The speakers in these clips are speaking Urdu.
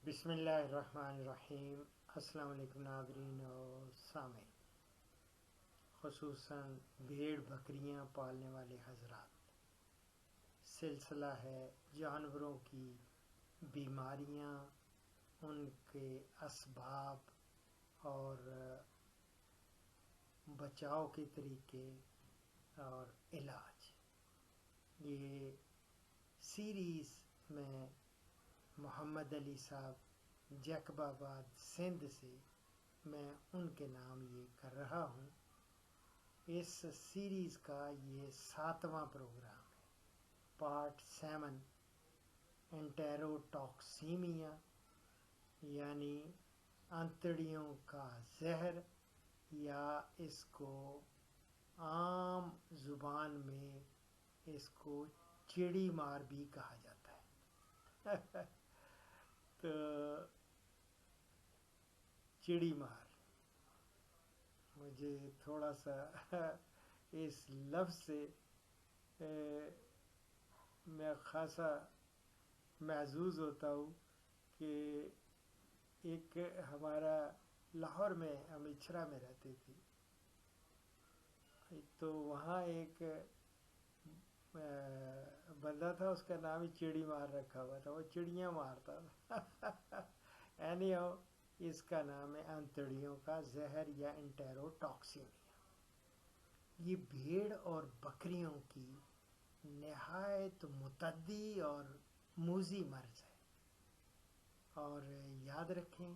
بسم اللہ الرحمن الرحیم۔ السلام علیکم ناظرین اور سامعین، خصوصاً بھیڑ بکریاں پالنے والے حضرات۔ سلسلہ ہے جانوروں کی بیماریاں، ان کے اسباب اور بچاؤ کے طریقے اور علاج۔ یہ سیریز میں محمد علی صاحب جیکب آباد سندھ سے میں ان کے نام یہ کر رہا ہوں۔ اس سیریز کا یہ 7واں پروگرام ہے، پارٹ 7، انٹیروٹاکسیمیا یعنی انتڑیوں کا زہر، یا اس کو عام زبان میں اس کو چڑی مار بھی کہا جاتا ہے۔ تو چڑی مار، مجھے تھوڑا سا اس لفظ سے میں خاصا محظوظ ہوتا ہوں کہ ایک ہمارا لاہور میں، ہم اچھرا میں رہتے تھے، تو وہاں ایک بندہ تھا، اس کا نام ہی چڑی مار رکھا ہوا تھا، وہ چڑیاں مارتا تھا۔ اینی ہاؤ، اس کا نام ہے انتڑیوں کا زہر یا انٹیروٹاکسیمیا۔ یہ بھیڑ اور بکریوں کی نہایت متعدی اور موذی مرض ہے، اور یاد رکھیں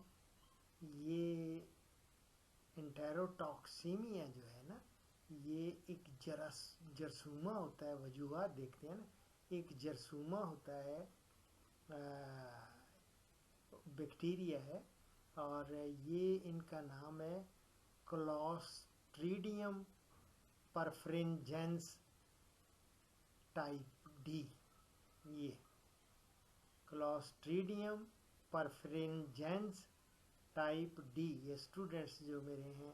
یہ انٹیروٹاکسیمیا جو ہے نا، یہ ایک جرثومہ ہوتا ہے۔ وجوہات دیکھتے ہیں نا، ایک جرثومہ ہوتا ہے، بیکٹیریا ہے، اور یہ ان کا نام ہے کلاسٹریڈیم پرفرنجنس ٹائپ ڈی۔ یہ کلاسٹریڈیم پرفرنجنس ٹائپ ڈی، یہ اسٹوڈنٹس جو میرے ہیں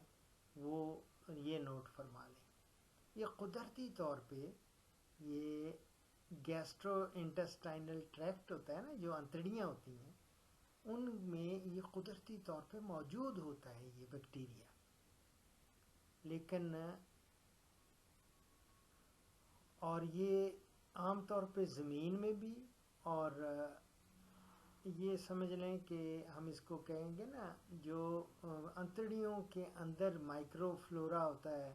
وہ یہ نوٹ فرما لیں۔ یہ قدرتی طور پہ یہ گیسٹرو انٹسٹائنل ٹریکٹ ہوتا ہے نا، جو انتڑیاں ہوتی ہیں ان میں یہ قدرتی طور پہ موجود ہوتا ہے یہ بیکٹیریا، لیکن اور یہ عام طور پہ زمین میں بھی، اور یہ سمجھ لیں کہ ہم اس کو کہیں گے نا، جو انتڑیوں کے اندر مائکرو فلورا ہوتا ہے،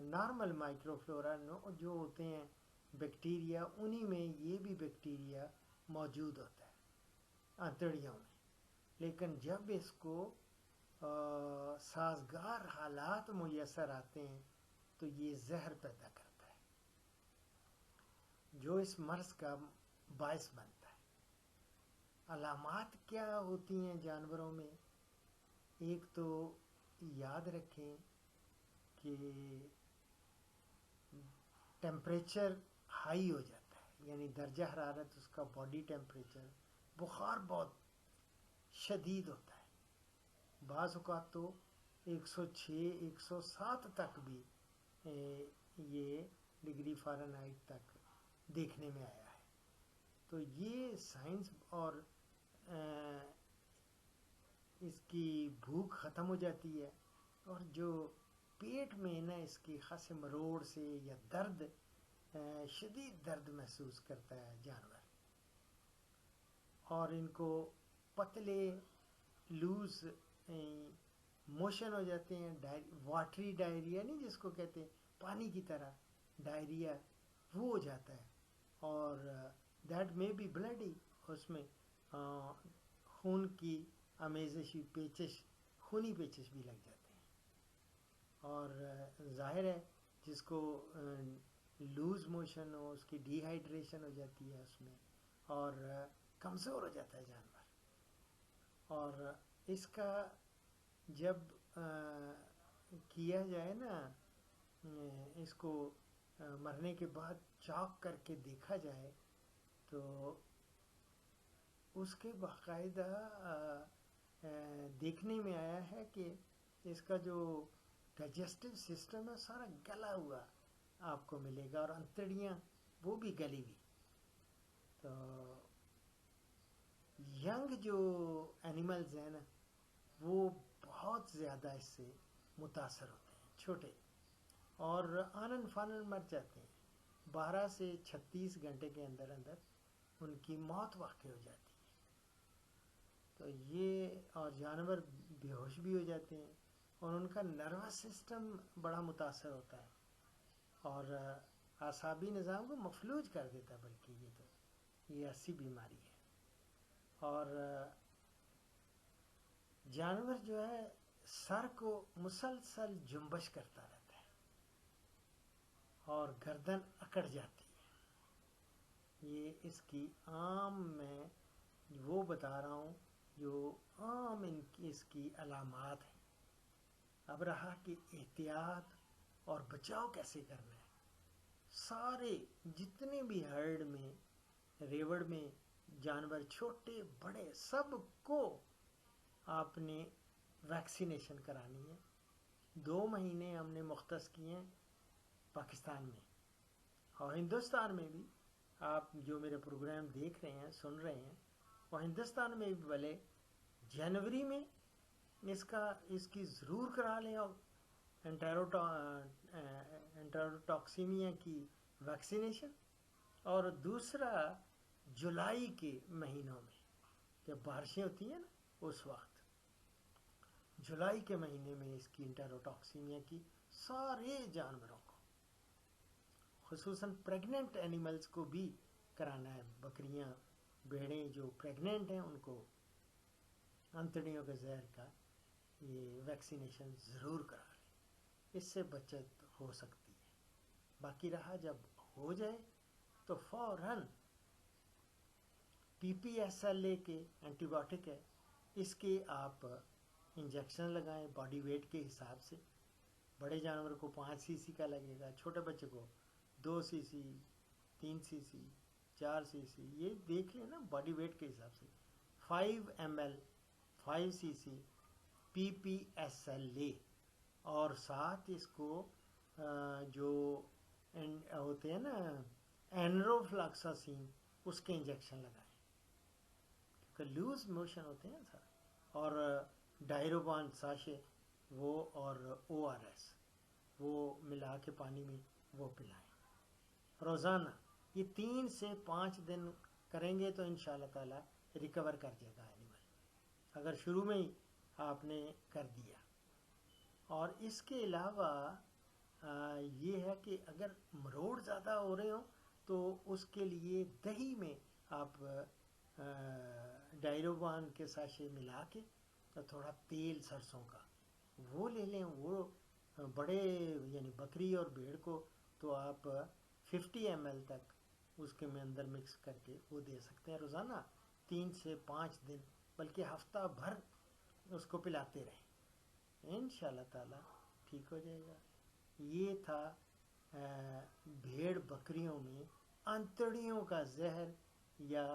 نارمل مائکرو فلورا جو ہوتے ہیں بیکٹیریا، انہی میں یہ بھی بیکٹیریا موجود ہوتا ہے انتڑیوں میں، لیکن جب اس کو سازگار حالات میسر آتے ہیں تو یہ زہر پیدا کرتا ہے جو اس مرض کا باعث بنتا ہے۔ علامات کیا ہوتی ہیں جانوروں میں؟ ایک تو یاد رکھیں کہ ٹیمپریچر ہائی ہو جاتا ہے، یعنی درجہ حرارت اس کا باڈی ٹیمپریچر، بخار بہت شدید ہوتا ہے، بعض اوقات تو 106 107 تک بھی یہ ڈگری فارنہائٹ تک دیکھنے میں آیا ہے۔ تو یہ سائنس، اور اس کی بھوک ختم ہو جاتی ہے، اور جو پیٹ میں نا اس کی خاصے مروڑ سے یا درد، شدید درد محسوس کرتا ہے جانور، اور ان کو پتلے لوز موشن ہو جاتے ہیں، واٹری ڈائریا نہیں جس کو کہتے ہیں، پانی کی طرح ڈائریا وہ ہو جاتا ہے، اور دیٹ میں بی بلڈی، اس میں خون کی آمیزشی پیچش، خونی پیچش بھی لگ جاتے ہیں، اور ظاہر ہے جس کو لوز موشن ہو اس کی ڈی ہائیڈریشن ہو جاتی ہے اس میں، اور کمزور ہو جاتا ہے جانور، اور اس کا جب کیا جائے نا، اس کو مرنے کے بعد چاک کر کے دیکھا جائے تو اس کے باقاعدہ دیکھنے میں آیا ہے کہ اس کا جو ڈائجسٹو سسٹم ہے سارا گلا ہوا آپ کو ملے گا، اور انتڑیاں وہ بھی گلی ہوئی۔ تو ینگ جو اینیملز ہیں نا وہ بہت زیادہ اس سے متاثر ہوتے ہیں، چھوٹے، اور آنن فانن مر جاتے ہیں، 12 سے 36 گھنٹے کے اندر اندر ان کی موت واقع ہو جاتی ہے. تو یہ، اور جانور بے ہوش بھی ہو جاتے ہیں، اور ان کا نروس سسٹم بڑا متاثر ہوتا ہے، اور اعصابی نظام کو مفلوج کر دیتا ہے. بلکہ یہ ایسی بیماری ہے. اور جانور جو ہے سر کو مسلسل جنبش کرتا رہتا ہے اور گردن اکڑ جاتی ہے. یہ اس کی عام، میں وہ بتا رہا ہوں جو عام اس کی علامات ہیں. اب رہا کہ احتیاط اور بچاؤ کیسے کرنا ہے. سارے جتنے بھی ہرڈ میں، ریوڑ میں جانور، چھوٹے بڑے، سب کو آپ نے ویکسینیشن کرانی ہے. 2 مہینے ہم نے مختص کیے ہیں پاکستان میں، اور ہندوستان میں بھی. آپ جو میرے پروگرام دیکھ رہے ہیں، سن رہے ہیں، وہ ہندوستان میں بھی بھلے جنوری میں اس کی ضرور کرا لیں، اور انٹروٹاکسیمیا کی ویکسینیشن. اور دوسرا جولائی کے مہینوں میں جب بارشیں ہوتی ہیں نا، اس وقت جولائی کے مہینے میں اس کی انٹروٹاکسیمیا کی سارے جانوروں کو، خصوصاً پریگننٹ اینیملز کو بھی کرانا ہے. بکریاں، بھیڑیں جو پریگننٹ ہیں ان کو انتڑیوں کے زہر کا یہ ویکسینیشن ضرور کرا لیں. اس سے بچت ہو سکتی ہے. باقی رہا جب ہو جائے تو فوراً PPSLA کے اینٹی بائیوٹک ہے، اس کے آپ انجیکشن لگائیں باڈی ویٹ کے حساب سے. بڑے جانور کو 5 cc کا لگے گا، چھوٹے بچے کو 2 cc، 3 cc، 4 cc، یہ دیکھ لیں نا باڈی ویٹ کے حساب سے. 5 ml 5 cc PPSLA، اور ساتھ اس کو جو ہوتے ہیں نا اینروفلاکساسین، اس کے انجیکشن لگائیں کیونکہ لوز موشن ہوتے ہیں سر. اور ڈائروبان ساشے وہ، اور ORS وہ ملا کے پانی میں وہ پلائیں روزانہ. یہ 3 سے 5 دن کریں گے تو انشاءاللہ تعالی ریکور کر جائے گا اینیمل، اگر شروع میں ہی آپ نے کر دیا. اور اس کے علاوہ یہ ہے کہ اگر مروڑ زیادہ ہو رہے ہوں تو اس کے لیے دہی میں آپ ڈائروبان کے ساشے ملا کے اور تھوڑا تیل سرسوں کا وہ لے لیں. وہ بڑے یعنی بکری اور بھیڑ کو تو آپ 50 ml تک اس کے میں اندر مکس کر کے وہ دے سکتے ہیں روزانہ 3 سے 5 دن، بلکہ ہفتہ بھر اس کو پلاتے رہیں، انشاءاللہ تعالی ٹھیک ہو جائے گا. یہ تھا بھیڑ بکریوں میں انتڑیوں کا زہر یا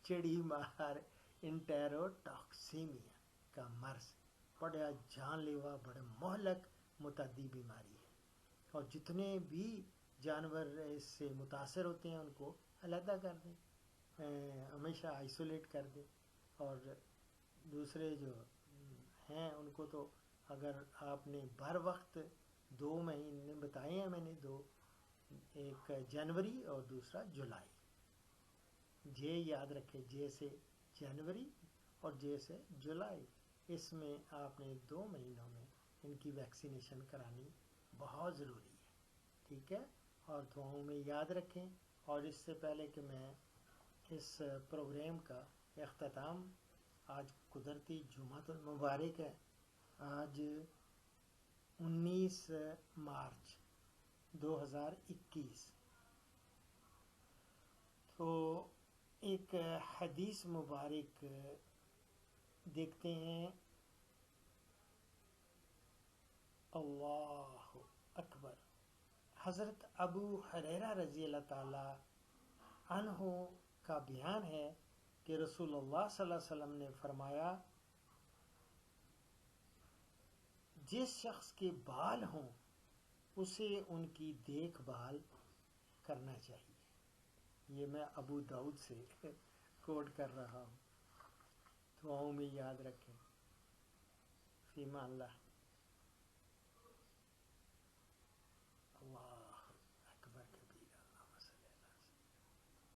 چڑی مار انٹروٹاکسیمیا کا مرض. بڑا جان لیوا، بڑے مہلک متعدی بیماری ہے، اور جتنے بھی جانور اس سے متاثر ہوتے ہیں ان کو علیحدہ کر دیں، ہمیشہ آئسولیٹ کر دیں. اور دوسرے جو ہیں ان کو تو اگر آپ نے بر وقت 2 مہینے بتائے ہیں میں نے، 2، ایک جنوری اور دوسرا جولائی. جے یاد رکھیں، جے سے جنوری اور جے سے جولائی، اس میں آپ نے 2 مہینوں میں ان کی ویکسینیشن کرانی بہت ضروری ہے. ٹھیک ہے، اور دعاؤں میں یاد رکھیں. اور اس سے پہلے کہ میں اس پروگرام کا اختتام، آج قدرتی جمعۃ المبارک ہے، آج 19 مارچ 2021. تو ایک حدیث مبارک دیکھتے ہیں. اللہ اکبر. حضرت ابو ہریرہ رضی اللہ تعالی عنہ کا بیان ہے کہ رسول اللہ صلی اللہ علیہ وسلم نے فرمایا، جس شخص کے بال ہوں اسے ان کی دیکھ بھال کرنا چاہیے. یہ میں ابو داؤد سے کوٹ کر رہا ہوں. دعاؤں میں یاد رکھیں. فیما اللہ.